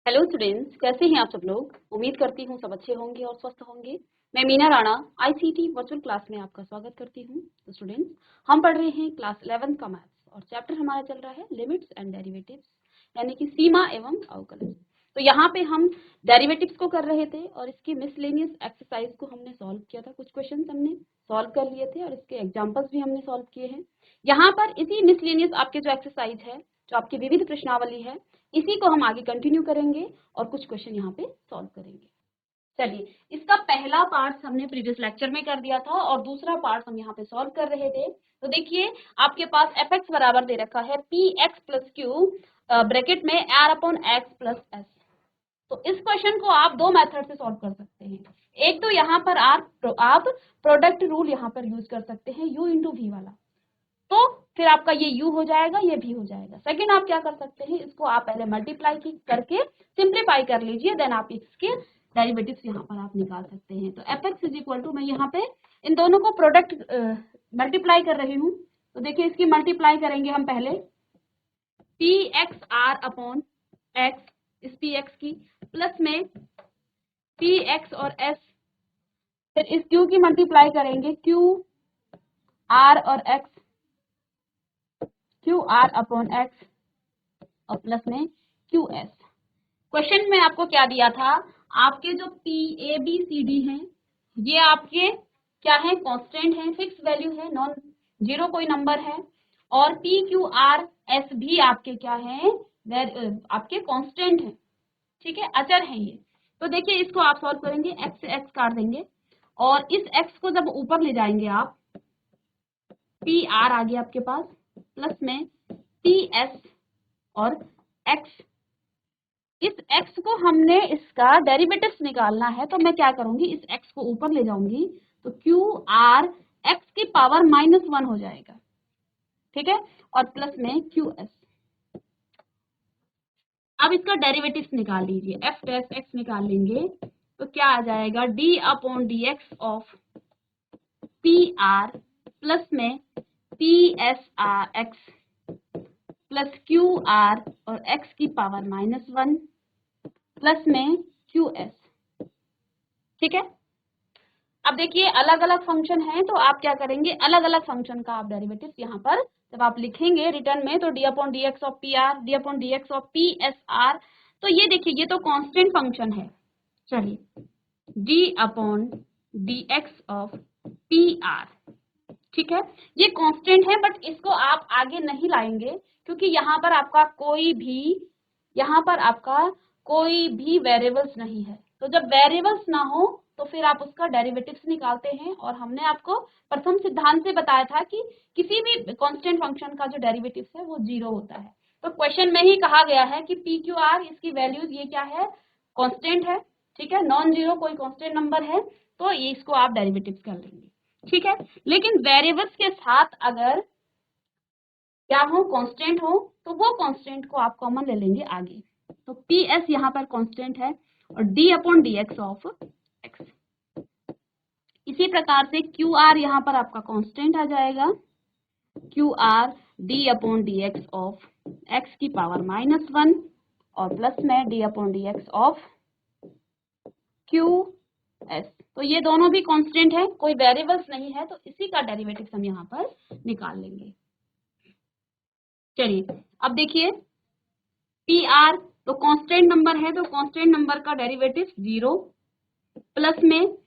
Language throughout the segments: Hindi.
हेलो स्टूडेंट्स, कैसे हैं आप सब लोग। उम्मीद करती हूँ सब अच्छे होंगे और स्वस्थ होंगे। मैं Meena Rana ICT virtual class में आपका स्वागत करती हूँ। तो स्टूडेंट्स, हम पढ़ रहे हैं क्लास 11 का मैथ्स और चैप्टर हमारा चल रहा है लिमिट्स एंड डेरिवेटिव्स, यानी कि सीमा एवं अवकलन। तो यहाँ पे हम डेरिवेटिव्स को कर रहे थे और इसकी मिसलेनियस एक्सरसाइज को हमने सॉल्व किया था। कुछ क्वेश्चन हमने सॉल्व कर लिए थे और इसके एग्जाम्पल्स भी हमने सॉल्व किए हैं। यहाँ पर इसी मिसलेनियस आपके जो एक्सरसाइज है, जो आपकी विविध प्रश्नावली है, इसी को हम आगे कंटिन्यू करेंगे और कुछ क्वेश्चन यहाँ पे सॉल्व करेंगे। चलिए, इसका पहला पार्ट हमने प्रीवियस लेक्चर में कर दिया था और दूसरा पार्ट हम यहाँ पे सॉल्व कर रहे थे। तो देखिए, आपके पास एफ एक्स बराबर दे रखा है P X plus Q bracket में R upon X plus S. तो इस क्वेश्चन को आप दो मेथड से सॉल्व कर सकते हैं। एक तो यहाँ पर आप प्रोडक्ट रूल यहाँ पर यूज कर सकते हैं, u इंटू वी वाला। तो फिर आपका ये u हो जाएगा, ये भी हो जाएगा। सेकंड आप क्या कर सकते हैं, इसको आप पहले मल्टीप्लाई करके सिंप्लीफाई कर लीजिए, देन आप इसके डेरिवेटिव्स यहाँ पर आप निकाल सकते हैं। तो F x is equal to, मैं यहाँ पे इन दोनों को प्रोडक्ट मल्टीप्लाई कर रही हूँ। तो देखिए, इसकी मल्टीप्लाई करेंगे हम पहले, P X R upon X, इस पी एक्स की प्लस में पी एक्स और एस, फिर इस क्यू की मल्टीप्लाई करेंगे, क्यू आर और एक्स, क्यू आर अपॉन एक्स और प्लस में क्यू एस। क्वेश्चन में आपको क्या दिया था, आपके जो P A B C D हैं, ये आपके क्या है, कांस्टेंट है, फिक्स वैल्यू है, नॉन जीरो कोई नंबर है। और पी क्यू आर एस भी आपके क्या है, आपके कांस्टेंट है, ठीक है, अचर है ये। तो देखिए, इसको आप सॉल्व करेंगे, एक्स से एक्स काट देंगे और इस एक्स को जब ऊपर ले जाएंगे आप, पी आर आ गया आपके पास, प्लस में पी एस और एक्स। इस x को हमने इसका डेरिवेटिव्स निकालना है, तो मैं क्या करूंगी, इस x को ऊपर ले जाऊंगी, तो क्यू आर एक्स की पावर -1 हो जाएगा, ठीक है, और प्लस में क्यू एस। अब इसका डेरिवेटिव्स निकाल लीजिए, एफ डैश एक्स निकाल लेंगे, तो क्या आ जाएगा, D upon D x of P R plus में P S R X plus Q R और एक्स की पावर -1 प्लस में क्यू एस, ठीक है। अब देखिए, अलग अलग फंक्शन है, तो आप क्या करेंगे, अलग अलग फंक्शन का आप डेरिवेटिव यहाँ पर जब आप लिखेंगे रिटर्न में, तो D upon D x of P are, D upon D x of P S are. तो ये देखिए, ये तो कांस्टेंट फंक्शन है। चलिए, D upon D x of P are, ठीक है, ये कांस्टेंट है, बट इसको आप आगे नहीं लाएंगे क्योंकि यहाँ पर आपका कोई भी वेरिएबल्स नहीं है। तो जब वेरिएबल्स ना हो तो फिर आप उसका डेरिवेटिव्स निकालते हैं, और हमने आपको प्रथम सिद्धांत से बताया था कि किसी भी कांस्टेंट फंक्शन का जो डेरिवेटिव्स है वो 0 होता है। तो क्वेश्चन में ही कहा गया है कि पी क्यू आर, इसकी वैल्यूज ये क्या है, कांस्टेंट है, ठीक है, नॉन जीरो कोई कांस्टेंट नंबर है, तो ये इसको आप डेरिवेटिव्स कर लेंगे, ठीक है। लेकिन वेरिएबल्स के साथ अगर क्या हो, कांस्टेंट हो, तो वो कांस्टेंट को आप कॉमन ले लेंगे आगे। तो पी एस यहाँ पर कांस्टेंट है और D upon D x of x. इसी प्रकार से क्यू आर यहाँ पर आपका कांस्टेंट आ जाएगा, Q R D upon D x of x की पावर -1 और प्लस में D upon D x of Q S. तो ये दोनों भी कांस्टेंट है, कोई वेरिएबल्स नहीं है, तो इसी का डेरिवेटिव हम यहाँ पर निकाल लेंगे। चलिए, अब देखिए, पी आर तो कांस्टेंट नंबर है, तो कांस्टेंट नंबर का डेरिवेटिव 0, प्लस में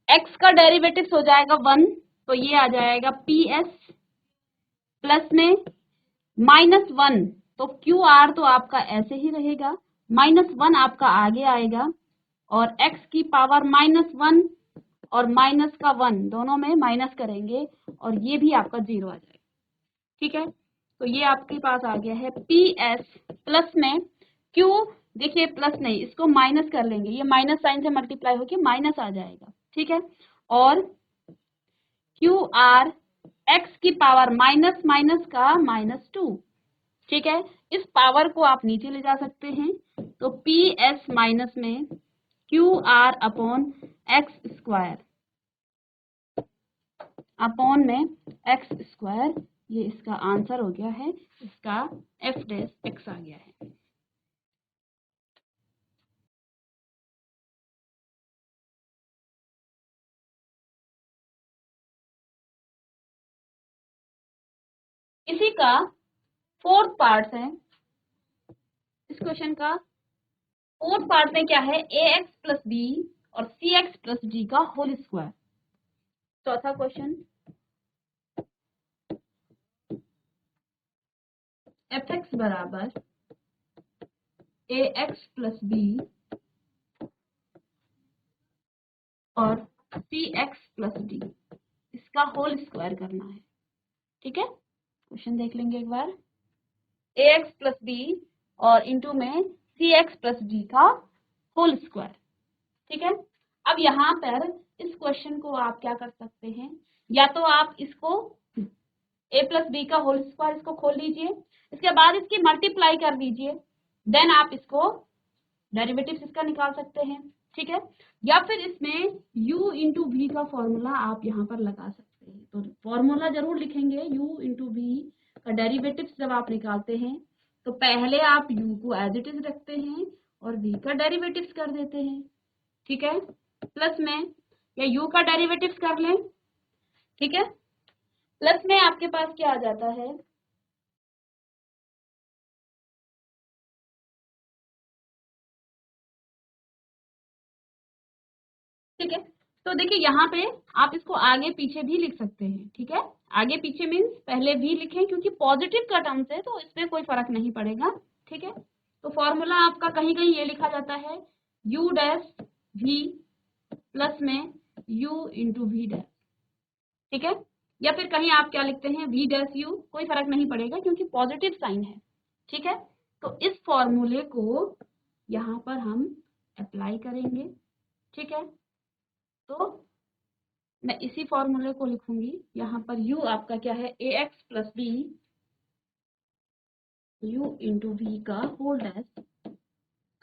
एक्स का डेरिवेटिव हो जाएगा 1, तो ये आ जाएगा पी एस, प्लस में -1, तो क्यू आर तो आपका ऐसे ही रहेगा, -1 आपका आगे आएगा और एक्स की पावर -1 और माइनस का 1 दोनों में माइनस करेंगे और ये भी आपका 0 आ जाएगा, ठीक है। तो ये आपके पास आ गया है पी एस, प्लस में क्यू, देखिए प्लस नहीं, इसको माइनस कर लेंगे, ये माइनस साइन से मल्टीप्लाई होके माइनस आ जाएगा, ठीक है, और क्यू आर एक्स की पावर माइनस माइनस का -2, ठीक है। इस पावर को आप नीचे ले जा सकते हैं, तो पी एस माइनस में Q R upon x square upon में एक्स स्क्वायर, ये इसका आंसर हो गया है, इसका एफ डैश एक्स आ गया है। इसी का फोर्थ पार्ट है, इस क्वेश्चन का फोर्थ पार्ट में क्या है, ए एक्स प्लस बी और सी एक्स प्लस डी का होल स्क्वायर। चौथा क्वेश्चन, एफ एक्स बराबर ए एक्स प्लस बी और सी एक्स प्लस डी, इसका होल स्क्वायर करना है। ठीक है, क्वेश्चन देख लेंगे एक बार। ए एक्स प्लस बी और इंटू में सी एक्स प्लस डी का होल स्क्वायर। ठीक है, अब यहाँ पर इस क्वेश्चन को आप क्या कर सकते हैं, या तो आप इसको ए प्लस बी का होल स्क्वायर इसको खोल लीजिए, इसके बाद इसकी मल्टीप्लाई कर दीजिए, देन आप इसको डेरिवेटिव्स इसका निकाल सकते हैं। ठीक है, या फिर इसमें u इंटू वी का फॉर्मूला आप यहाँ पर लगा सकते हैं। तो फॉर्मूला जरूर लिखेंगे, u इंटू वी का डेरिवेटिव्स जब आप निकालते हैं तो पहले आप u को एज इट इज रखते हैं और v का डेरिवेटिव्स कर देते हैं। ठीक है, प्लस में या u का डेरिवेटिव्स कर लें। ठीक है, प्लस में आपके पास क्या आ जाता है, ठीक है, तो देखिए यहाँ पे आप इसको आगे पीछे भी लिख सकते हैं। ठीक है, आगे पीछे मीन्स पहले भी लिखें, क्योंकि पॉजिटिव का टर्म्स है तो इसमें कोई फर्क नहीं पड़ेगा। ठीक है, तो फॉर्मूला आपका कहीं कहीं ये लिखा जाता है u डैश v प्लस में u इंटू वी डैश। ठीक है, या फिर कहीं आप क्या लिखते हैं v डैश u, कोई फर्क नहीं पड़ेगा क्योंकि पॉजिटिव साइन है। ठीक है, तो इस फॉर्मूले को यहाँ पर हम अप्लाई करेंगे। ठीक है, तो मैं इसी फॉर्मूले को लिखूंगी, यहाँ पर u आपका क्या है, A X plus B u into V का होल डैश।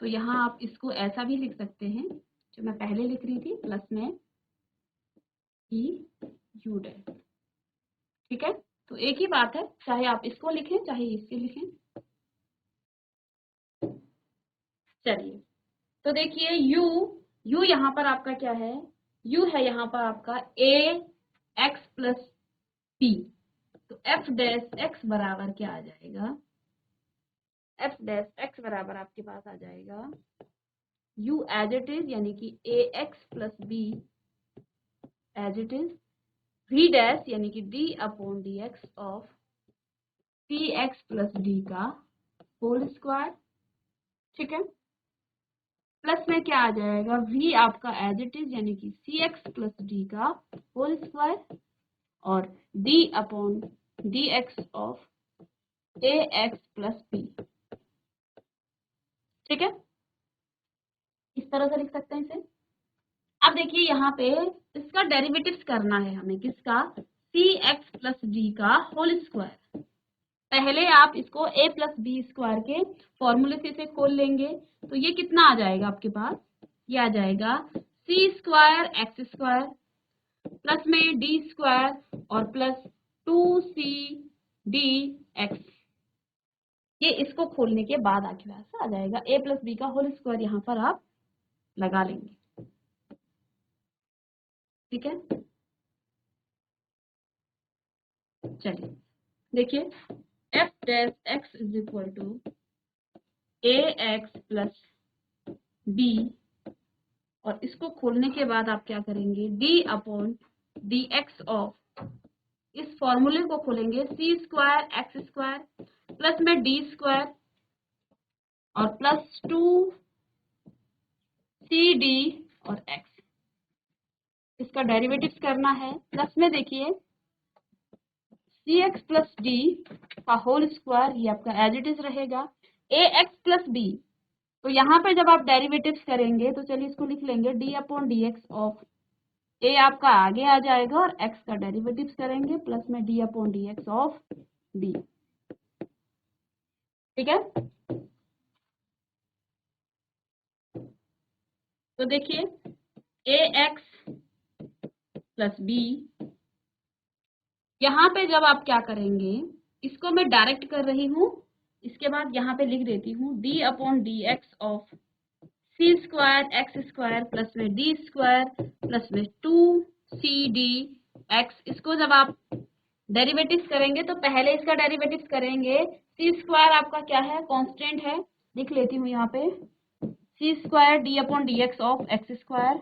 तो यहाँ आप इसको ऐसा भी लिख सकते हैं जो मैं पहले लिख रही थी, प्लस में ई यू डैश। ठीक है, तो एक ही बात है, चाहे आप इसको लिखें चाहे इसके लिखें। चलिए, तो देखिए u यहाँ पर आपका क्या है, u है यहाँ पर आपका ए एक्स प्लस पी, तो एफ डैश एक्स बराबर क्या आ जाएगा, एफ डैश एक्स बराबर आपके पास आ जाएगा u एज इट इज, यानी कि A X plus B as it is, v dash यानी कि d upon D x of C x plus D का होल स्क्वायर। ठीक है, प्लस में क्या आ जाएगा, v आपका एज इट इज यानी कि सी एक्स प्लस डी का होल स्क्वायर और d upon D x of A X plus P. ठीक है, इस तरह से लिख सकते हैं इसे। अब देखिए यहाँ पे इसका डेरिवेटिव्स करना है हमें, किसका, सी एक्स प्लस डी का होल स्क्वायर। पहले आप इसको a प्लस बी स्क्वायर के फॉर्मूले से इसे खोल लेंगे, तो ये कितना आ जाएगा आपके पास, ये आ जाएगा C square X square plus में डी स्क्वायर और प्लस 2cd एक्स। ये इसको खोलने के बाद आखिर आ जाएगा a प्लस बी का होल स्क्वायर, यहाँ पर आप लगा लेंगे। ठीक है, चलिए देखिए, F dash x is equal to A X plus B, और इसको खोलने के बाद आप क्या करेंगे, d upon D x of, इस फॉर्मूले को खोलेंगे, C square X square plus में डी स्क्वायर और प्लस 2cd और x, इसका डेरिवेटिव्स करना है। प्लस में देखिए सी एक्स प्लस डी का होल स्क्वायर, ये आपका एज इट इज रहेगा, ए एक्स प्लस बी, तो यहाँ पे जब आप डेरिवेटिव्स करेंगे तो चलिए इसको लिख लेंगे d upon D x of, A आपका आगे आ जाएगा और x का डेरिवेटिव्स करेंगे, प्लस में d upon D x of d। ठीक है, तो देखिए ए एक्स प्लस बी, यहाँ पे जब आप क्या करेंगे, इसको मैं डायरेक्ट कर रही हूँ, इसके बाद यहाँ पे लिख देती हूँ d upon D x of C square X square plus में d स्क्वायर प्लस में 2cd x। इसको जब आप डेरिवेटिव्स करेंगे तो पहले इसका डेरिवेटिव्स करेंगे। सी स्क्वायर आपका क्या है, कांस्टेंट है, लिख लेती हूँ यहाँ पे, C square D upon D x of X square.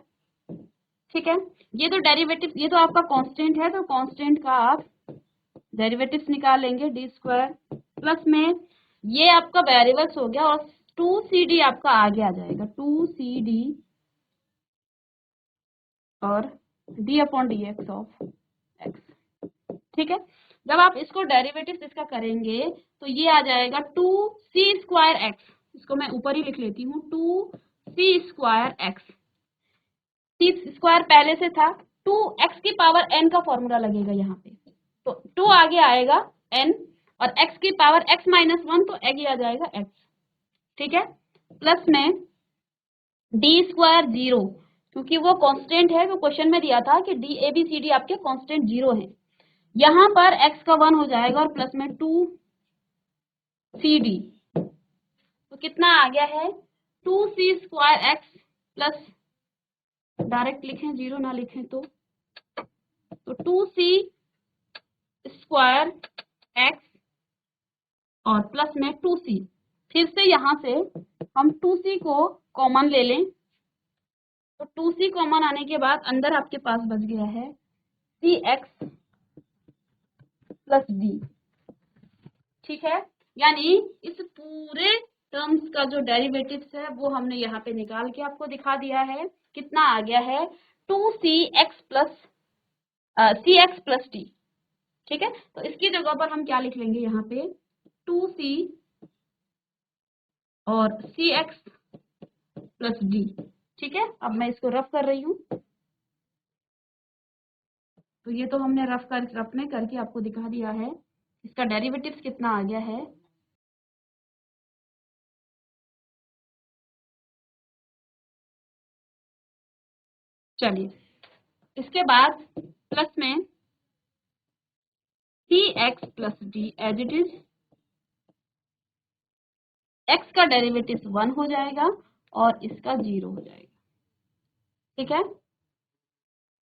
ठीक है, ये तो डेरिवेटिव, ये तो आपका कांस्टेंट है, तो कांस्टेंट का आप डेरिवेटिव्स निकालेंगे डी स्क्वायर, प्लस में ये आपका वेरिएबल्स हो गया और 2cd आपका आगे आ जाएगा, 2cd और D upon D x of x. ठीक है, जब आप इसको डेरिवेटिव इसका करेंगे तो ये आ जाएगा 2c स्क्वायर एक्स, इसको मैं ऊपर ही लिख लेती हूँ, 2c स्क्वायर एक्स। सी स्क्वायर पहले से था, 2x की पावर n का फॉर्मूला लगेगा यहाँ पे, तो 2 आगे आएगा n और x की पावर x माइनस 1, तो आगे आ जाएगा x। ठीक है, प्लस में डी स्क्वायर 0, क्योंकि वो कांस्टेंट है, तो क्वेश्चन में दिया था कि D A B C D आपके कांस्टेंट 0 है, यहाँ पर x का 1 हो जाएगा और प्लस में 2cd, तो कितना आ गया है 2c square x plus, direct लिखें, 0 ना लिखें तो 2c स्क्वायर एक्स और प्लस में 2c। फिर से यहाँ से हम 2c को कॉमन ले लें, तो 2c कॉमन आने के बाद अंदर आपके पास बच गया है सी एक्स प्लस डी। ठीक है, यानी इस पूरे टर्म्स का जो डेरिवेटिव्स है वो हमने यहाँ पे निकाल के आपको दिखा दिया है। कितना आ गया है 2cx प्लस डी। ठीक है, तो इसकी जगह पर हम क्या लिख लेंगे यहाँ पे 2c और cx प्लस डी। ठीक है, अब मैं इसको रफ कर रही हूँ, तो ये तो हमने रफ में करके आपको दिखा दिया है। इसका डेरिवेटिव्स कितना आ गया है, चलिए इसके बाद प्लस में सी x plus D as it is, X का डेरिवेटिव 1 हो जाएगा और इसका 0 हो जाएगा। ठीक है,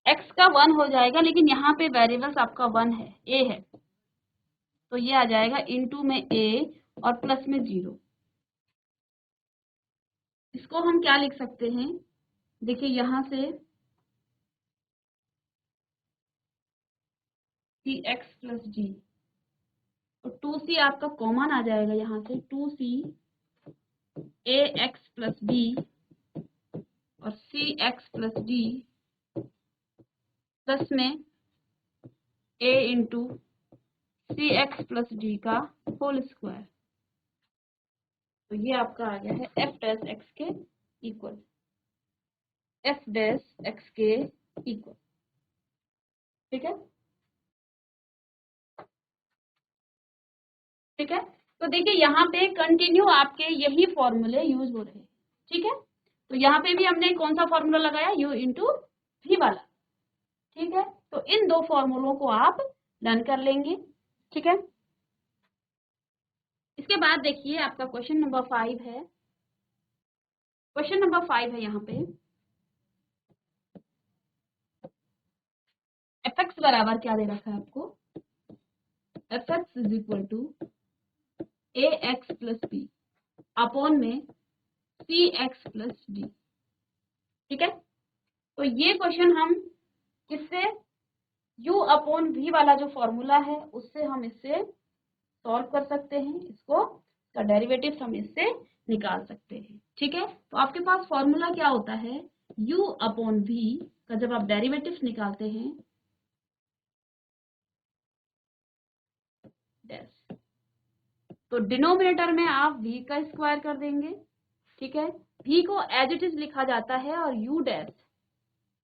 एक्स का 1 हो जाएगा, लेकिन यहाँ पे वेरिएबल्स आपका 1 है, ए है, तो ये आ जाएगा इनटू में ए और प्लस में 0। इसको हम क्या लिख सकते हैं, देखिए यहाँ से सी एक्स प्लस डी, तो 2c आपका कॉमन आ जाएगा यहाँ से, 2c ए एक्स प्लस बी और सी एक्स प्लस डी प्लस में ए इंटू सी एक्स प्लस डी का होल स्क्वायर, तो ये आपका आ गया है एफ डैश एक्स के इक्वल, एफ डैश एक्स के इक्वल। ठीक है, ठीक है, तो देखिए यहाँ पे कंटिन्यू आपके यही फॉर्मूले यूज हो रहे हैं। ठीक है, तो यहाँ पे भी हमने कौन सा फॉर्मूला लगाया, u इंटू वी वाला। ठीक है, तो इन दो फॉर्मूलों को आप लर्न कर लेंगे। ठीक है, इसके बाद देखिए आपका क्वेश्चन नंबर 5 है, क्वेश्चन नंबर 5 है यहाँ पे एफ एक्स बराबर क्या दे रखा है आपको, F x is equal to A X plus B upon में सी एक्स प्लस डी। ठीक है, तो ये क्वेश्चन हम किससे, u अपॉन v वाला जो फॉर्मूला है उससे हम इससे सॉल्व कर सकते हैं, इसको का डेरिवेटिव हम इससे निकाल सकते हैं। ठीक है, तो आपके पास फॉर्मूला क्या होता है, u अपॉन v का जब आप डेरिवेटिव निकालते हैं डैश, तो डिनोमिनेटर में आप v का स्क्वायर कर देंगे। ठीक है, v को एज इट इज लिखा जाता है और u डैश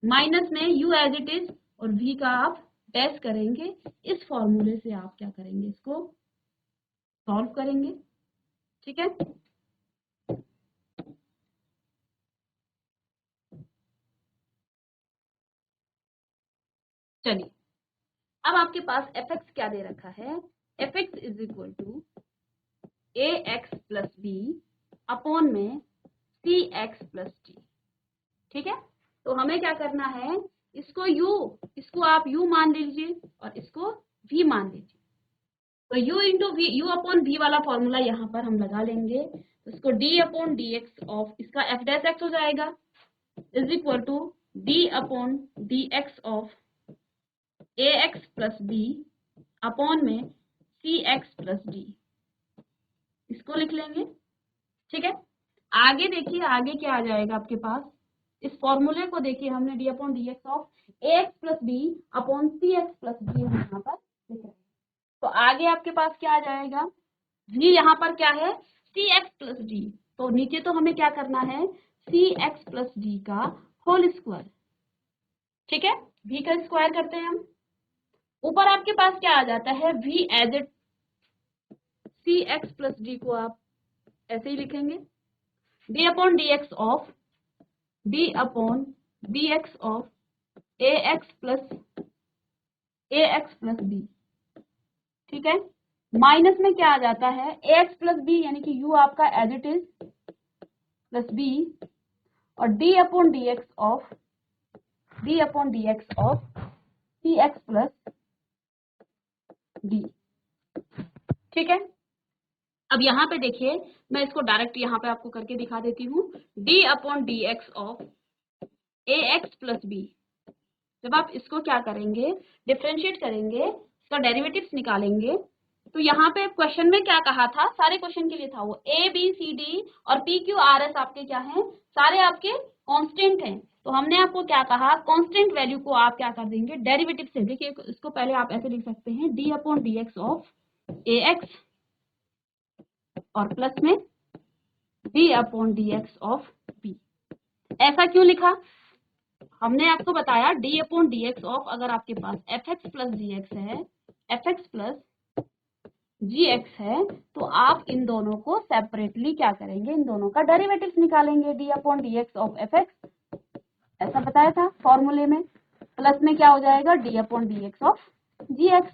माइनस में u एज इट इज और v का आप डैश करेंगे। इस फॉर्मूले से आप क्या करेंगे, इसको सॉल्व करेंगे। ठीक है, चलिए अब आपके पास एफ एक्स क्या दे रखा है, F x is equal to A X plus B upon में सी एक्स प्लस डी। ठीक है, तो हमें क्या करना है, इसको u, इसको आप u मान लीजिए और इसको v मान लीजिए, तो u into V, u upon V वाला फॉर्मूला यहाँ पर हम लगा लेंगे, तो इसको d upon D x of इसका f डैश एक्स हो जाएगा is equal to d upon D x of A X plus B upon में सी एक्स प्लस डी, इसको लिख लेंगे। ठीक है, आगे देखिए आगे क्या आ जाएगा आपके पास, इस फॉर्मूले को देखिए, हमने D upon D x of A X plus B upon C x plus D यहाँ पर लिख रहे हैं। तो आगे आपके पास क्या आ जाएगा, v यहाँ पर क्या है सी एक्स प्लस डी, तो नीचे तो हमें क्या करना है सी एक्स प्लस डी का होल स्क्वायर। ठीक है, v का स्क्वायर करते हैं हम, ऊपर आपके पास क्या आ जाता है v as it C x plus D को आप ऐसे ही लिखेंगे, d upon D x of d upon D x of A X plus B. ठीक है, माइनस में क्या आ जाता है ए एक्स प्लस बी यानी कि u आपका as it is plus B, और d upon D x of C x plus D. ठीक है, अब यहाँ पे देखिए, मैं इसको डायरेक्ट यहाँ पे आपको करके दिखा देती हूँ, d upon D x of A X plus B. जब आप इसको क्या करेंगे डिफरेंशिएट करेंगे, इसका डेरिवेटिव्स निकालेंगे, तो यहाँ पे क्वेश्चन में क्या कहा था, सारे क्वेश्चन के लिए था वो ए बी सी डी और पी क्यू आर एस आपके क्या हैं, सारे आपके कांस्टेंट हैं। तो हमने आपको क्या कहा, कांस्टेंट वैल्यू को आप क्या कर देंगे डेरिवेटिव से। देखिए इसको पहले आप ऐसे लिख सकते हैं, D upon D x of A X और प्लस में D upon D x of B. ऐसा क्यों लिखा, हमने आपको बताया d upon D x of, अगर आपके पास F X plus G X है, F X plus G X है, तो आप इन दोनों को सेपरेटली क्या करेंगे, इन दोनों का डेरिवेटिव्स निकालेंगे, d upon D x of F x, ऐसा बताया था फॉर्मूले में, प्लस में क्या हो जाएगा d upon D x of G X,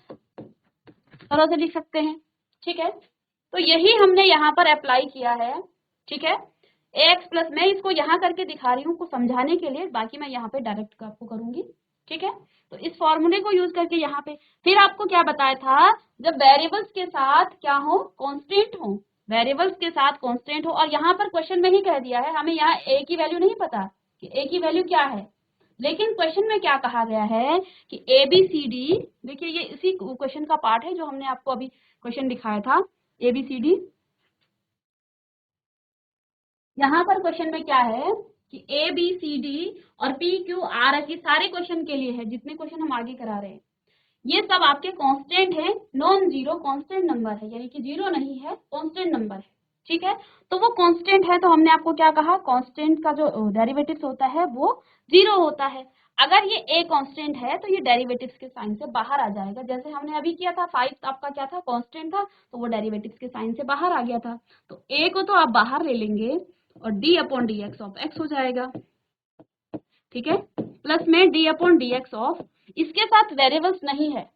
तरह से लिख सकते हैं। ठीक है, तो यही हमने यहाँ पर अप्लाई किया है। ठीक है, ax प्लस, मैं इसको यहाँ करके दिखा रही हूँ को समझाने के लिए, बाकी मैं यहाँ पे डायरेक्ट आपको करूंगी। ठीक है, तो इस फॉर्मूले को यूज करके यहाँ पे फिर आपको क्या बताया था, जब वेरिएबल्स के साथ क्या हो कांस्टेंट हो, वेरिएबल्स के साथ कांस्टेंट हो, और यहाँ पर क्वेश्चन में ही कह दिया है, हमें यहाँ a की वैल्यू नहीं पता कि a की वैल्यू क्या है, लेकिन क्वेश्चन में क्या कहा गया है कि ए बी सी डी, देखिए ये इसी क्वेश्चन का पार्ट है जो हमने आपको अभी क्वेश्चन दिखाया था, ए बी सी डी। यहाँ पर क्वेश्चन में क्या है कि ए बी सी डी और पी क्यू आर एस, ये सारे क्वेश्चन के लिए है, जितने क्वेश्चन हम आगे करा रहे हैं ये सब आपके कांस्टेंट है, नॉन जीरो कांस्टेंट नंबर है, यानी कि जीरो नहीं है, कांस्टेंट नंबर है। ठीक है, तो वो कांस्टेंट है, तो हमने आपको क्या कहा, कांस्टेंट का जो डेरिवेटिव्स होता है वो जीरो होता है। अगर ये a कांस्टेंट है तो ये डेरिवेटिव्स के साइन से बाहर आ जाएगा, जैसे हमने अभी किया था, 5 आपका क्या था कांस्टेंट था, तो वो डेरिवेटिव्स के साइन से बाहर आ गया था, तो a को तो आप बाहर ले लेंगे और d upon D x of x हो जाएगा। ठीक है, प्लस में d upon D x of, इसके साथ वेरिएबल्स नहीं है,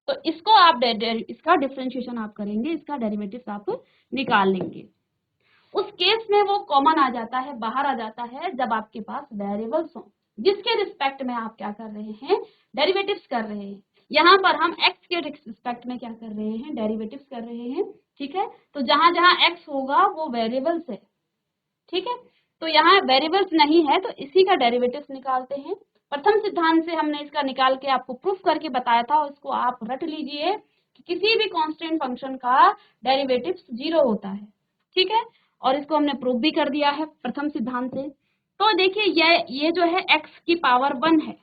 तो इसको आप इसका डिफरेंशिएशन आप करेंगे, इसका डेरिवेटिव्स आप निकाल लेंगे। उस केस में वो कॉमन आ जाता है, बाहर आ जाता है, जब आपके पास वेरिएबल्स हो जिसके रिस्पेक्ट में आप क्या कर रहे हैं डेरिवेटिव्स कर रहे हैं। यहाँ पर हम x के रिस्पेक्ट में क्या कर रहे हैं डेरिवेटिव्स कर रहे हैं। ठीक है, तो जहां जहां x होगा वो वेरिएबल्स है। ठीक है, तो यहाँ वेरिएबल्स नहीं है, तो इसी का डेरिवेटिव्स निकालते हैं। प्रथम सिद्धांत से हमने इसका निकाल के आपको प्रूफ करके बताया था, और इसको आप रट लीजिए कि किसी भी कांस्टेंट फंक्शन का डेरिवेटिव्स जीरो होता है। ठीक है, और इसको हमने प्रूफ भी कर दिया है प्रथम सिद्धांत से। तो देखिए ये जो है x की पावर 1 है,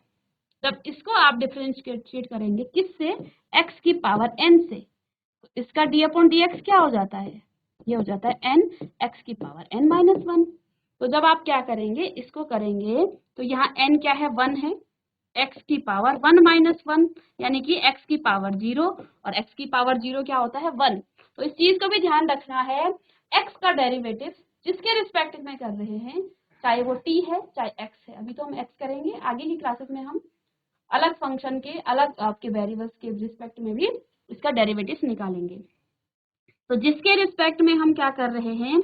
जब इसको आप डिफरेंशिएट करेंगे किससे, x की पावर n से, तो इसका d अपॉन डी एक्स क्या हो जाता है, ये हो जाता है n x की पावर n माइनस 1। तो जब आप क्या करेंगे इसको करेंगे, तो यहाँ n क्या है 1 है, x की पावर 1 माइनस 1 यानी कि x की पावर 0, और x की पावर 0 क्या होता है 1। तो इस चीज को भी ध्यान रखना है, x का डेरिवेटिव जिसके रिस्पेक्ट में कर रहे हैं, चाहे वो t है चाहे x है, अभी तो हम x करेंगे, आगे की क्लासेस में हम अलग फंक्शन के अलग आपके वेरिएबल्स के रिस्पेक्ट में भी इसका डेरिवेटिव निकालेंगे। तो जिसके रिस्पेक्ट में हम क्या कर रहे हैं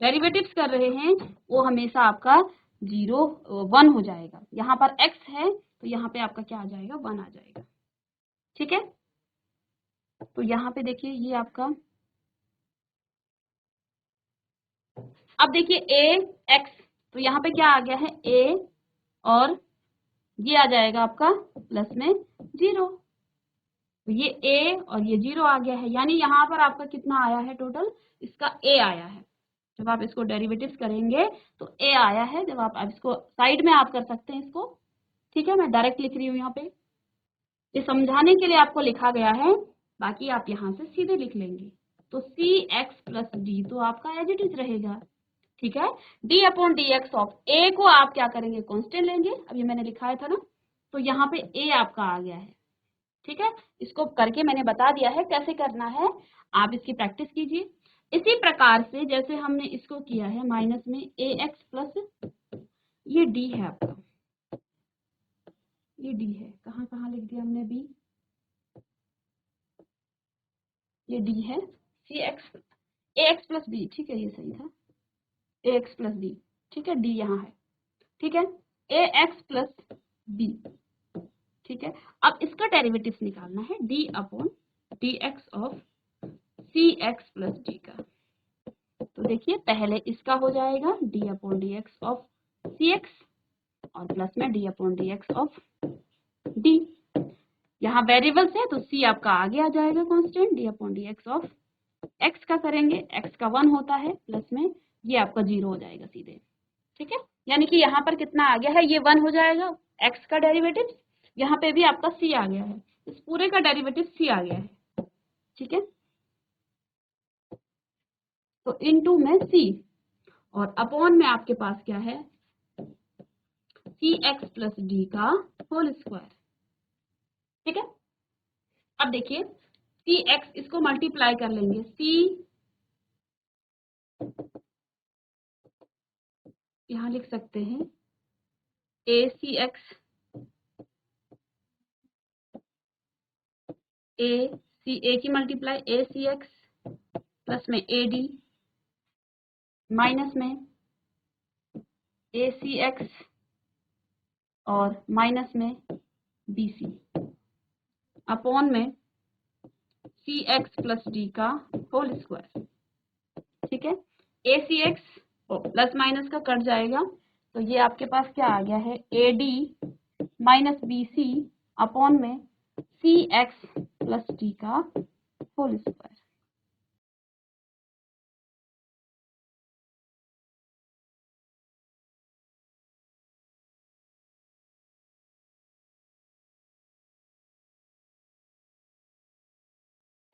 डेरिवेटिव्स कर रहे हैं, वो हमेशा आपका 1 हो जाएगा। यहाँ पर x है तो यहाँ पे आपका क्या आ जाएगा 1 आ जाएगा। ठीक है, तो यहाँ पे देखिए ये आपका, अब देखिए ए एक्स, तो यहाँ पे क्या आ गया है ए, और ये आ जाएगा आपका प्लस में 0, तो ये ए और ये 0 आ गया है, यानी यहाँ पर आपका कितना आया है टोटल, इसका ए आया है। जब आप इसको डेरिवेटिव्स करेंगे तो ए आया है, जब आप इसको साइड में आप कर सकते हैं इसको, ठीक है, मैं डायरेक्ट लिख रही हूँ यहाँ पे, ये समझाने के लिए आपको लिखा गया है, बाकी आप यहाँ से सीधे लिख लेंगे। तो सी एक्स प्लस डी तो आपका एज इट इज रहेगा, ठीक है। D upon D x of A को आप क्या करेंगे, कांस्टेंट लेंगे, अभी मैंने लिखाया था ना, तो यहाँ पे ए आपका आ गया है, ठीक है। इसको करके मैंने बता दिया है कैसे करना है, आप इसकी प्रैक्टिस कीजिए। इसी प्रकार से जैसे हमने इसको किया है माइनस में ए एक्स प्लस, ये डी है आपका, ये डी है, कहाँ कहाँ लिख दिया हमने बी, ये डी है, सी एक्स ए एक्स प्लस बी, ठीक है, ये सही था, ए एक्स प्लस बी, ठीक है, डी यहाँ है, ठीक है, ए एक्स प्लस बी, ठीक है। अब इसका डेरिवेटिव निकालना है D upon D x of C x plus D का, तो देखिए पहले इसका हो जाएगा D upon D x of C x, और प्लस में D upon D x of D, यहाँ वेरिएबल्स है तो सी आपका आगे आ जाएगा constant, D upon D x of X का करेंगे, एक्स का 1 होता है, प्लस में ये आपका 0 हो जाएगा सीधे, ठीक है। यानी कि यहाँ पर कितना आ गया है, ये 1 हो जाएगा, एक्स का डेरिवेटिव, यहाँ पे भी आपका सी आ गया है, इस पूरे का डेरिवेटिव सी आ गया है, ठीक है। तो इनटू में सी, और अपॉन में आपके पास क्या है, सी एक्स प्लस डी का होल स्क्वायर, ठीक है। अब देखिए सी एक्स, इसको मल्टीप्लाई कर लेंगे, सी यहाँ लिख सकते हैं ए सी एक्स, ए की multiply a c x plus में ए डी, माइनस में ए सी एक्स और माइनस में बी सी, अपॉन में सी एक्स प्लस डी का होल स्क्वायर, ठीक है। A c x plus minus का कट जाएगा, तो ये आपके पास क्या आ गया है, a d minus b c upon में सी एक्स प्लस डी का होल स्क्वायर।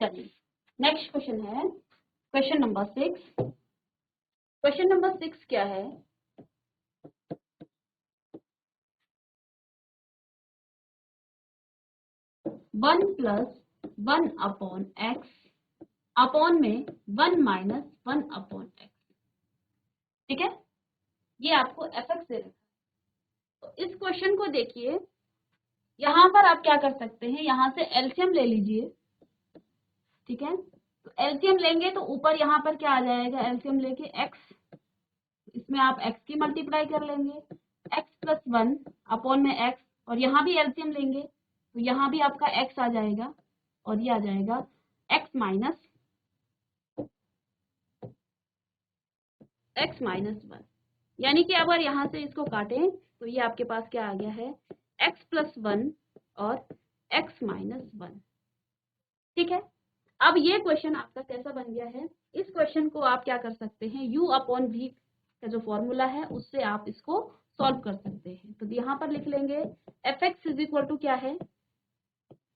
चलिए नेक्स्ट क्वेश्चन है, क्वेश्चन नंबर 6। क्वेश्चन नंबर 6 क्या है, one plus one upon x upon में 1 माइनस 1 अपॉन एक्स, ठीक है, ये आपको एफ एक्स दे रखा है। तो इस क्वेश्चन को देखिए, यहाँ पर आप क्या कर सकते हैं, यहाँ से एलसीएम ले लीजिए, ठीक है। तो एलसीएम लेंगे तो ऊपर यहाँ पर क्या आ जाएगा, एलसीएम लेके एक्स, इसमें आप एक्स की मल्टीप्लाई कर लेंगे, एक्स प्लस 1 अपॉन में एक्स, और यहाँ भी एलसीएम लेंगे तो यहाँ भी आपका एक्स आ जाएगा, और ये आ जाएगा एक्स माइनस 1, यानी कि अगर यहाँ से इसको काटें तो ये आपके पास क्या आ गया है, एक्स प्लस 1 और एक्स माइनस 1, ठीक है। अब ये क्वेश्चन आपका कैसा बन गया है, इस क्वेश्चन को आप क्या कर सकते हैं, u अपॉन v का जो फॉर्मूला है उससे आप इसको सॉल्व कर सकते हैं। तो यहाँ पर लिख लेंगे f x is equal to क्या है,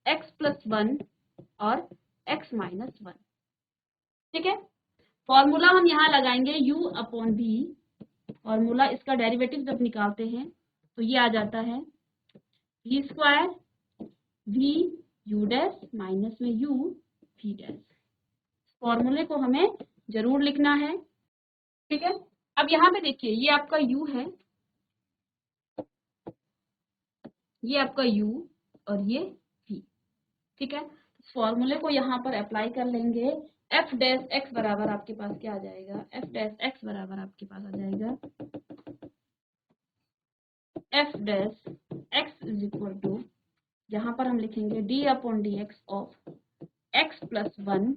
एक्स प्लस 1 और एक्स माइनस 1, ठीक है। फॉर्मूला हम यहाँ लगाएंगे u अपॉन v, फॉर्मूला इसका डेरिवेटिव जब निकालते हैं तो ये आ जाता है v square v u dash minus में u v डैश, फॉर्मूले को हमें जरूर लिखना है, ठीक है। अब यहाँ पे देखिए ये आपका u है, ये आपका u और ये v, ठीक है। फॉर्मूले को यहाँ पर अप्लाई कर लेंगे, एफ डैश एक्स बराबर आपके पास क्या आ जाएगा, एफ डैश एक्स बराबर आपके पास आ जाएगा f dash x is equal to जहां पर हम लिखेंगे d upon D x of x plus one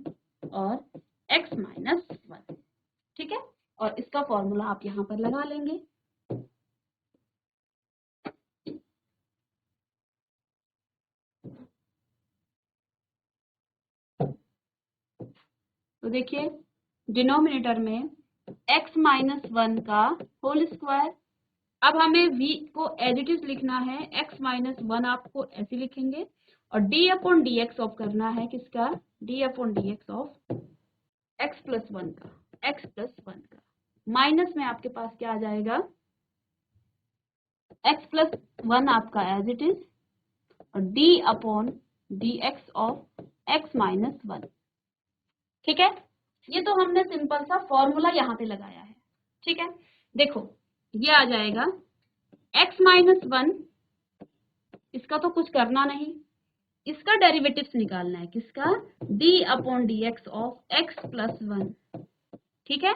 और एक्स माइनस वन। ठीक है, और इसका फॉर्मूला आप यहाँ पर लगा लेंगे। तो देखिए डिनोमिनेटर में x माइनस वन का होल स्क्वायर। अब हमें v को एज इट इज लिखना है, x माइनस वन आपको ऐसे लिखेंगे और d upon D x of करना है किसका, d upon D x of x plus one का, x प्लस वन का माइनस में आपके पास क्या आ जाएगा, x प्लस वन आपका एज इट इज और d upon D x of x minus one. ठीक है, ये तो हमने सिंपल सा फॉर्मूला यहाँ पे लगाया है। ठीक है, देखो ये आ जाएगा x माइनस वन, इसका तो कुछ करना नहीं, इसका डेरिवेटिव्स निकालना है किसका, d upon D x of x plus one. ठीक है,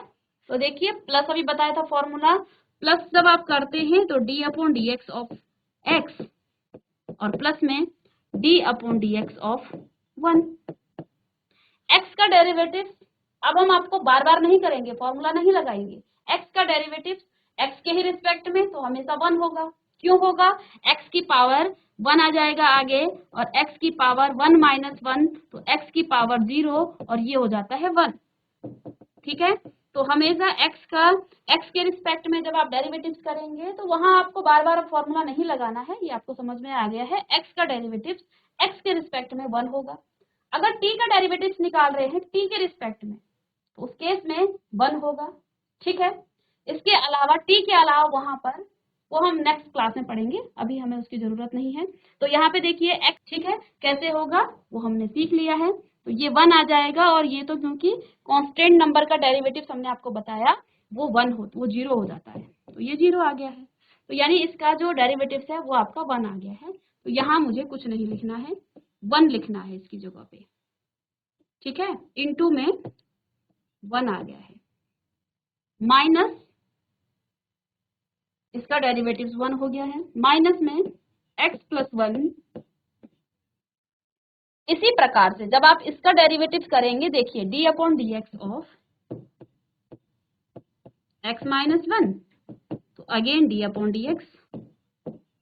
तो देखिए प्लस अभी बताया था फॉर्मूला, प्लस जब आप करते हैं तो d upon D x of x और प्लस में d upon D x of one. x का डेरिवेटिव अब हम आपको बार बार नहीं करेंगे, फॉर्मूला नहीं लगाएंगे। x का डेरिवेटिव x के ही रिस्पेक्ट में तो हमेशा वन होगा। क्यों होगा, x की पावर वन आ जाएगा आगे और x की पावर वन माइनस वन तो x की पावर जीरो और ये हो जाता है वन। ठीक है, तो हमेशा x के रिस्पेक्ट में जब आप डेरिवेटिव्स करेंगे तो वहां आपको बार बार फॉर्मूला नहीं लगाना है, ये आपको समझ में आ गया है। x का डेरिवेटिव्स x के रिस्पेक्ट में वन होगा। अगर t का डेरिवेटिव्स निकाल रहे हैं t के रिस्पेक्ट में तो उस केस में वन होगा। ठीक है, इसके अलावा t के अलावा वहां पर वो हम नेक्स्ट क्लास में पढ़ेंगे, अभी हमें उसकी जरूरत नहीं है। तो यहाँ पे देखिए x, ठीक है, कैसे होगा वो हमने सीख लिया है। तो ये वन आ जाएगा और ये तो क्योंकि कांस्टेंट नंबर का डेरिवेटिव हमने आपको बताया वो वो जीरो हो जाता है, तो ये जीरो आ गया है। तो यानी इसका जो डेरिवेटिव है वो आपका वन आ गया है। तो यहाँ मुझे कुछ नहीं लिखना है, वन लिखना है इसकी जगह पे। ठीक है, इनटू में वन आ गया है, माइनस इसका डेरिवेटिव वन हो गया है, माइनस में x प्लस वन। इसी प्रकार से जब आप इसका डेरिवेटिव करेंगे, देखिए d upon D x of x minus one, तो again d upon D X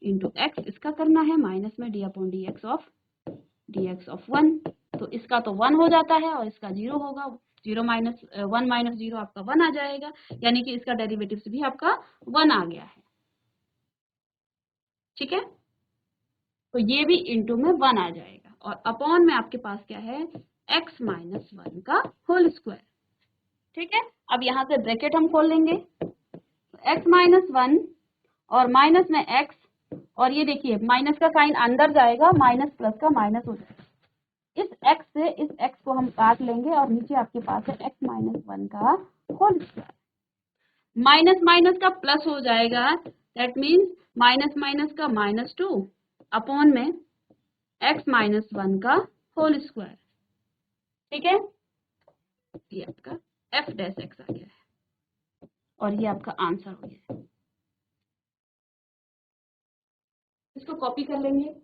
into X, इसका करना है माइनस में d upon D x of one. तो इसका तो वन हो जाता है और इसका जीरो होगा, zero minus one minus zero आपका वन आ जाएगा, यानी कि इसका डेरिवेटिव भी आपका वन आ गया है। ठीक है, तो ये भी इंटू में वन आ जाएगा और अपॉन में आपके पास क्या है, x माइनस वन का होल स्क्वायर। ठीक है, अब यहाँ से ब्रैकेट हम खोल लेंगे, x माइनस वन और माइनस में x, और ये देखिए माइनस का साइन अंदर जाएगा, माइनस प्लस का माइनस हो जाएगा। इस x से इस x को हम काट लेंगे और नीचे आपके पास है x माइनस वन का होल स्क्वायर। माइनस माइनस का प्लस हो जाएगा, दैट मीन्स माइनस माइनस का माइनस टू अपॉन में x माइनस वन का होल स्क्वायर। ठीक है, ये आपका f डैश x आ गया है और ये आपका आंसर हो गया है। इसको कॉपी कर लेंगे।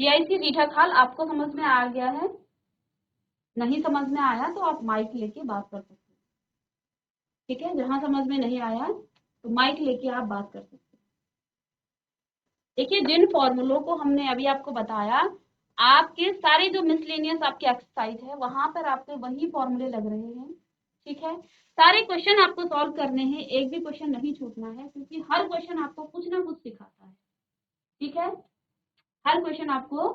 जीआईसी रीठा खाल आपको समझ में आ गया है, नहीं समझ में आया तो आप माइक लेके बात कर सकते हैं। ठीक है, जहां समझ में नहीं आया तो माइक लेके आप बात कर सकते हैं। देखिए जिन फॉर्मूलों को हमने अभी आपको बताया, आपके सारे जो मिसलेनियस आपके एक्सरसाइज है वहां पर आपके वही फॉर्मूले लग रहे हैं। ठीक है, सारे क्वेश्चन आपको सॉल्व करने हैं, एक भी क्वेश्चन नहीं छूटना है, क्योंकि हर क्वेश्चन आपको कुछ ना कुछ सिखाता है। ठीक है, हर क्वेश्चन आपको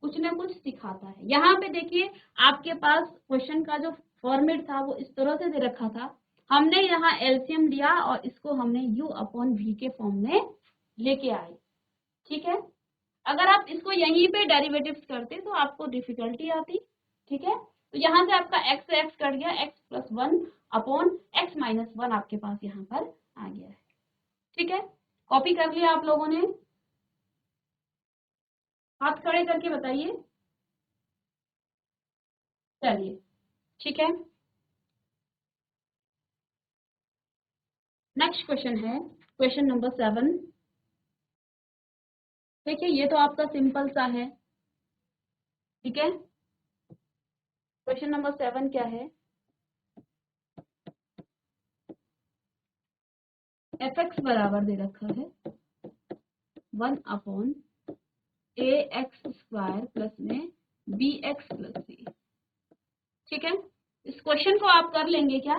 कुछ ना कुछ सिखाता है। यहाँ पे देखिए आपके पास क्वेश्चन का जो फॉर्मेट था वो इस तरह से दे रखा था, हमने यहाँ एलसीएम लिया और इसको हमने u अपॉन v के फॉर्म में लेके आए। ठीक है, अगर आप इसको यहीं पे डेरिवेटिव्स करते तो आपको डिफिकल्टी आती। ठीक है, तो यहाँ से आपका x से x कट गया, x plus one upon x minus one आपके पास यहाँ पर आ गया है। ठीक है, कॉपी कर लिया आप लोगों ने, हाथ खड़े करके बताइए। चलिए ठीक है, नेक्स्ट क्वेश्चन है क्वेश्चन नंबर 7। देखिए ये तो आपका सिंपल सा है, ठीक है। क्वेश्चन नंबर 7 क्या है, एफ एक्स बराबर दे रखा है 1/ax² प्लस में bx प्लस c, ठीक है। इस क्वेश्चन को आप कर लेंगे क्या,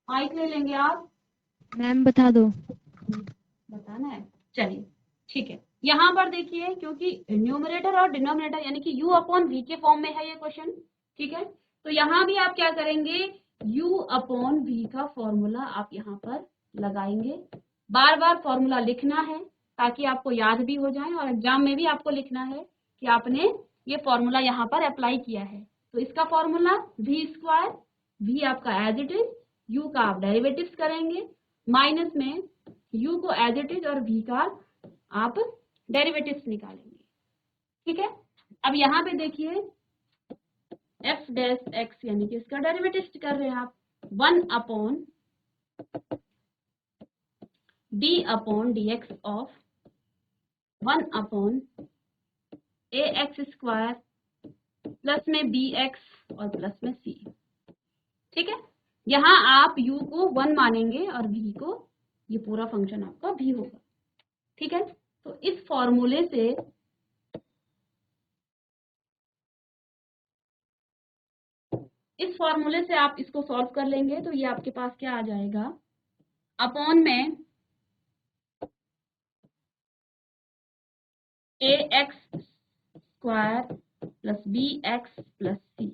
माइक ले लेंगे आप? मैम बता दो। बताना है, चलिए ठीक है। यहाँ पर देखिए क्योंकि न्यूमरेटर और डिनोमिनेटर यानी कि u अपॉन v के फॉर्म में है ये क्वेश्चन, ठीक है। तो यहाँ भी आप क्या करेंगे, u अपॉन v का फॉर्मूला आप यहाँ पर लगाएंगे। बार बार फॉर्मूला लिखना है ताकि आपको याद भी हो जाए और एग्जाम में भी आपको लिखना है कि आपने ये फॉर्मूला यहाँ पर अप्लाई किया है। तो इसका फॉर्मूला v², v आपका एज इट इज, u का आप डेरिवेटिव्स करेंगे, माइनस में u को एज इट इज और v का आप डेरिवेटिव्स निकालेंगे, ठीक है। अब यहाँ पे देखिए f डैश x यानी कि इसका डेरिवेटिव्स कर रहे हैं आप 1/d/dx ऑफ 1/ax² प्लस में bx और प्लस में c, ठीक है। यहाँ आप u को 1 मानेंगे और v को, ये पूरा फंक्शन आपका v होगा, ठीक है। तो इस फॉर्मूले से आप इसको सॉल्व कर लेंगे तो ये आपके पास क्या आ जाएगा, अपॉन में ax² plus bx plus c,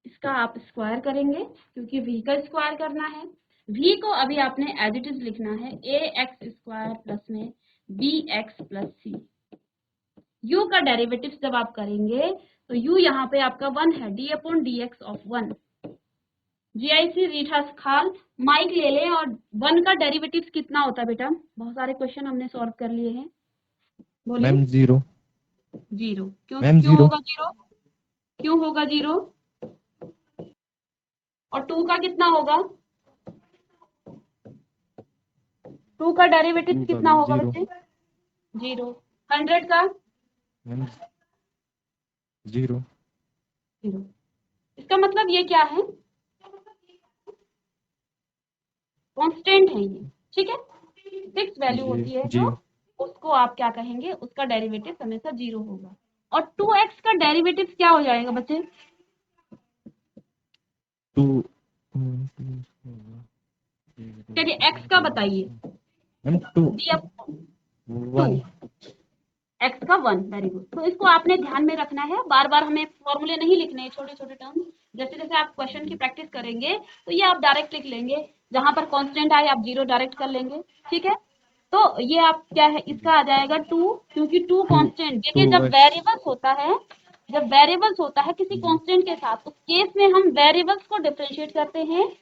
इसका आप स्क्वायर करेंगे क्योंकि v का स्क्वायर करना है। v को अभी आपने एज इट इज लिखना है ax² प्लस में bx प्लस c। u का डेरिवेटिव जब आप करेंगे तो u यहाँ पे आपका 1 है, d/dx ऑफ 1। जीआईसी रीठा खाल माइक ले लें और 1 का डेरिवेटिव कितना होता है बेटा, बहुत सारे क्वेश्चन हमने सॉल्व कर लिए हैं, बोलिए। मैम 0। 0 क्यों, मैम क्यों 0। होगा 0, क्यों होगा 0? और 2 का कितना होगा, 2 का डेरिवेटिव 2 का कितना भी होगा 0। बच्चे? 0। 100 का मैम 0। 0। इसका मतलब ये क्या है, कांस्टेंट है ये, ठीक है। फिक्स वैल्यू जी होती है जी। जो, उसको आप क्या कहेंगे, उसका डेरिवेटिव हमेशा 0 होगा। और 2x का डेरिवेटिव क्या हो जाएगा बच्चे? 2 चलिए x का बताइए। मैम 2 2 1। x का 1, वेरी गुड। तो इसको आपने ध्यान में रखना है, बार बार हमें फॉर्मूले नहीं लिखने हैं, छोटे छोटे टर्म। जैसे जैसे आप क्वेश्चन की प्रैक्टिस करेंगे तो ये आप डायरेक्ट लिख लेंगे, जहां पर कांस्टेंट आए आप 0 डायरेक्ट कर लेंगे, ठीक है। तो ये आप क्या है, इसका आ जाएगा 2, क्योंकि 2 कांस्टेंट, देखिए जब 2x। वेरिएबल्स होता है, जब वेरिएबल्स होता है किसी कांस्टेंट के साथ, उस केस में हम वेरिएबल्स को डिफरेंशिएट करते हैं।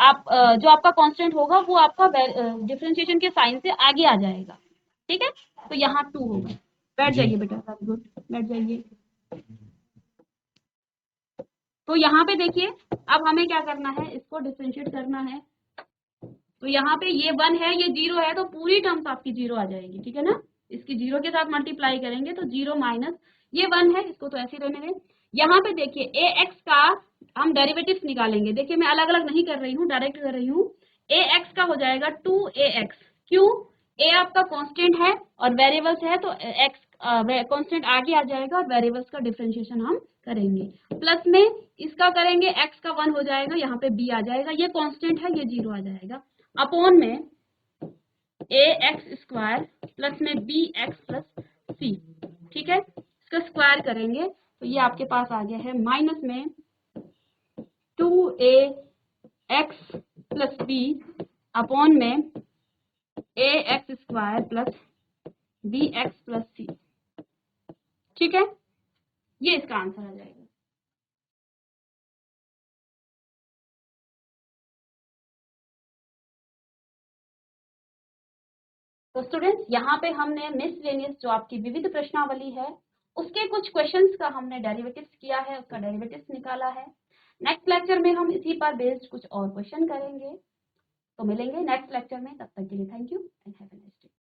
आप जो आपका कांस्टेंट होगा वो आपका डिफरेंशिएशन के साइन से आगे आ जाएगा, ठीक है। तो यहाँ 2 होगा। बैठ जी जाइए बेटा, वेरी गुड, बैठ जाइए। तो यहाँ पे देखिए अब हमें क्या करना है, इसको डिफरेंशिएट करना है। तो यहाँ पे ये 1 है, ये 0 है, तो पूरी टर्म्स आपकी 0 आ जाएगी, ठीक है ना। इसकी 0 के साथ मल्टीप्लाई करेंगे तो 0 माइनस ये 1 है, इसको तो ऐसे ही रहने दें। यहाँ पे देखिए ax का हम डेरिवेटिव्स निकालेंगे, देखिए मैं अलग अलग नहीं कर रही हूँ, डायरेक्ट कर रही हूँ। ax का हो जाएगा 2ax, क्यों, a आपका कांस्टेंट है और वेरिएबल्स है तो x कांस्टेंट आगे आ जाएगा और वेरिएबल्स का डिफरेंशिएशन हम करेंगे। प्लस में इसका करेंगे, x का 1 हो जाएगा, यहाँ पे b आ जाएगा, ये कांस्टेंट है, ये 0 आ जाएगा, अपॉन में ax² प्लस में bx प्लस c, ठीक है। इसका स्क्वायर करेंगे तो ये आपके पास आ गया है माइनस में 2ax प्लस b अपॉन में ax² plus bx plus c, ठीक है। ये इसका आंसर आ जाएगा। तो स्टूडेंट्स यहाँ पे हमने मिसलेनियस जो आपकी विविध प्रश्नावली है उसके कुछ क्वेश्चंस का हमने डेरिवेटिव्स किया है, उसका डेरिवेटिव्स निकाला है। नेक्स्ट लेक्चर में हम इसी पर बेस्ड कुछ और क्वेश्चन करेंगे। तो मिलेंगे नेक्स्ट लेक्चर में, तब तक के लिए thank you and have a nice day.